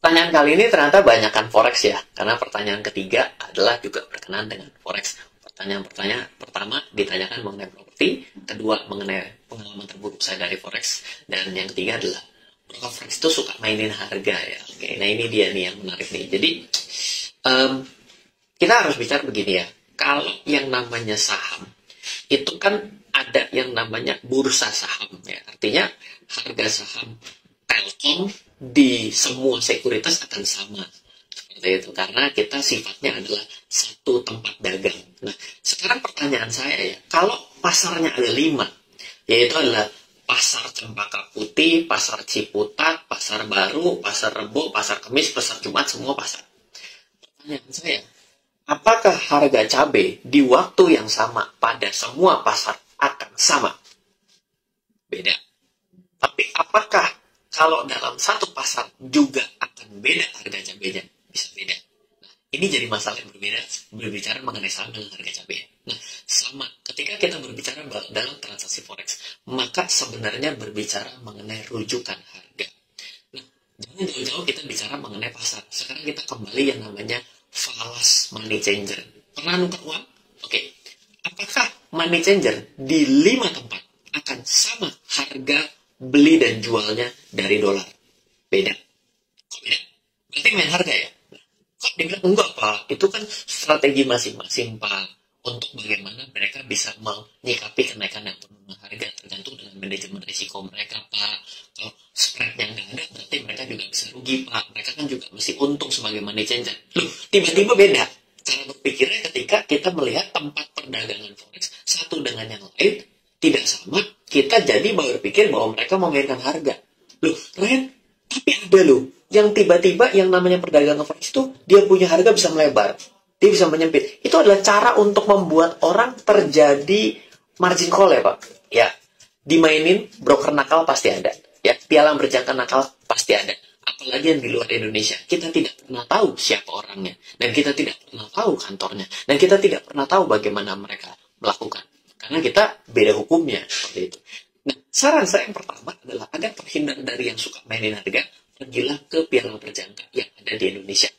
Pertanyaan kali ini ternyata banyakkan forex ya, karena pertanyaan ketiga adalah juga berkenaan dengan forex. Pertanyaan pertama ditanyakan mengenai properti, kedua mengenai pengalaman terburuk saya dari forex, dan yang ketiga adalah broker forex itu suka mainin harga ya. Oke, nah ini dia nih yang menarik nih. Jadi kita harus bicara begini ya, kalau yang namanya saham itu kan ada yang namanya bursa saham ya, artinya harga saham Telkom di semua sekuritas akan sama seperti itu karena kita sifatnya adalah satu tempat dagang. Nah, sekarang pertanyaan saya ya, kalau pasarnya ada 5, yaitu adalah pasar Cempaka Putih, pasar Ciputat, pasar Baru, pasar Rebo, pasar Kemis, pasar Jumat, semua pasar. Pertanyaan saya, apakah harga cabai di waktu yang sama pada semua pasar akan sama? Beda. Tapi apakah kalau dalam satu pasar juga akan beda harga cabainya? Bisa beda. Nah, ini jadi masalah yang berbeda berbicara mengenai saham dengan harga cabai. Nah, sama ketika kita berbicara dalam transaksi forex, maka sebenarnya berbicara mengenai rujukan harga. Nah, jangan jauh-jauh kita bicara mengenai pasar. Sekarang kita kembali yang namanya falas money changer. Pernah nukar uang? Oke. Apakah money changer di 5 tempat akan sama harga beli dan jualnya dari dolar? Beda. Kok beda? Berarti main harga ya? Kok dibilang enggak Pak? Itu kan strategi masing-masing Pak. Untuk bagaimana mereka bisa menyikapi kenaikan yang penurunan harga tergantung dengan manajemen risiko mereka Pak. Kalau spreadnya nggak ada berarti mereka juga bisa rugi Pak. Mereka kan juga mesti untung sebagai money changer. Loh, tiba-tiba beda cara berpikirnya ketika kita melihat tempat perdagangan forex satu dengan yang lain tidak sama, kita jadi berpikir bahwa mereka memainkan harga. Loh, Ren, tapi ada loh, yang tiba-tiba yang namanya perdagangan forex itu, dia punya harga bisa melebar, dia bisa menyempit. Itu adalah cara untuk membuat orang terjadi margin call ya Pak. Ya, dimainin broker nakal pasti ada. Ya, pialang berjangka nakal pasti ada. Apalagi yang di luar Indonesia, kita tidak pernah tahu siapa orangnya, dan kita tidak pernah tahu kantornya, dan kita tidak pernah tahu bagaimana mereka melakukan. Karena kita beda hukumnya, seperti itu. Nah, saran saya yang pertama adalah agar terhindar dari yang suka mainin harga, pergilah ke pialang berjangka yang ada di Indonesia.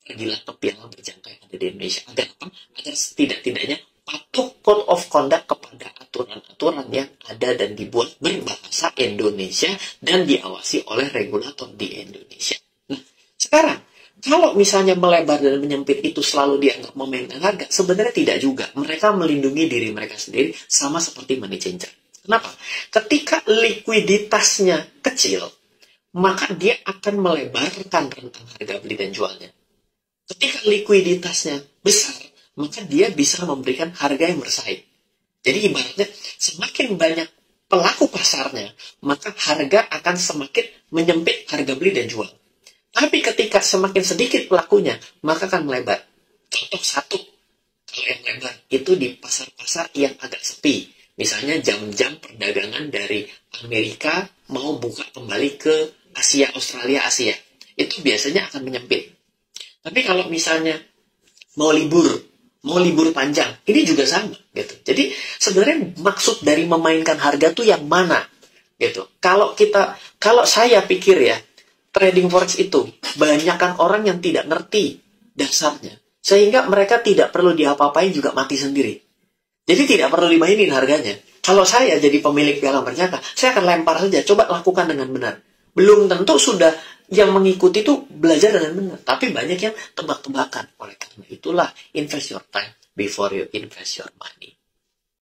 Pergilah ke pialang berjangka yang ada di Indonesia. Agar apa? Agar setidak-tidaknya patuh code of conduct kepada aturan-aturan yang ada dan dibuat berbahasa Indonesia dan diawasi oleh regulator di Indonesia. Nah, sekarang kalau misalnya melebar dan menyempit itu selalu dianggap memainkan harga, sebenarnya tidak juga. Mereka melindungi diri mereka sendiri sama seperti money changer. Kenapa? Ketika likuiditasnya kecil, maka dia akan melebarkan rentang harga beli dan jualnya. Ketika likuiditasnya besar, maka dia bisa memberikan harga yang bersaing. Jadi ibaratnya semakin banyak pelaku pasarnya, maka harga akan semakin menyempit harga beli dan jual. Tapi ketika semakin sedikit pelakunya, maka akan melebar. Contoh satu, kalau yang lebar itu di pasar-pasar yang agak sepi. Misalnya jam-jam perdagangan dari Amerika mau buka kembali ke Asia, Australia, Asia. Itu biasanya akan menyempit. Tapi kalau misalnya mau libur panjang, ini juga sama. Gitu. Jadi sebenarnya maksud dari memainkan harga tuh yang mana? Gitu. Kalau saya pikir ya, trading forex itu banyakkan orang yang tidak ngerti dasarnya, sehingga mereka tidak perlu diapa-apain juga mati sendiri. Jadi tidak perlu dimainin harganya. Kalau saya jadi pemilik pialang berjangka, saya akan lempar saja, coba lakukan dengan benar. Belum tentu sudah yang mengikuti itu belajar dengan benar, tapi banyak yang tebak-tebakan. Oleh karena itulah invest your time before you invest your money.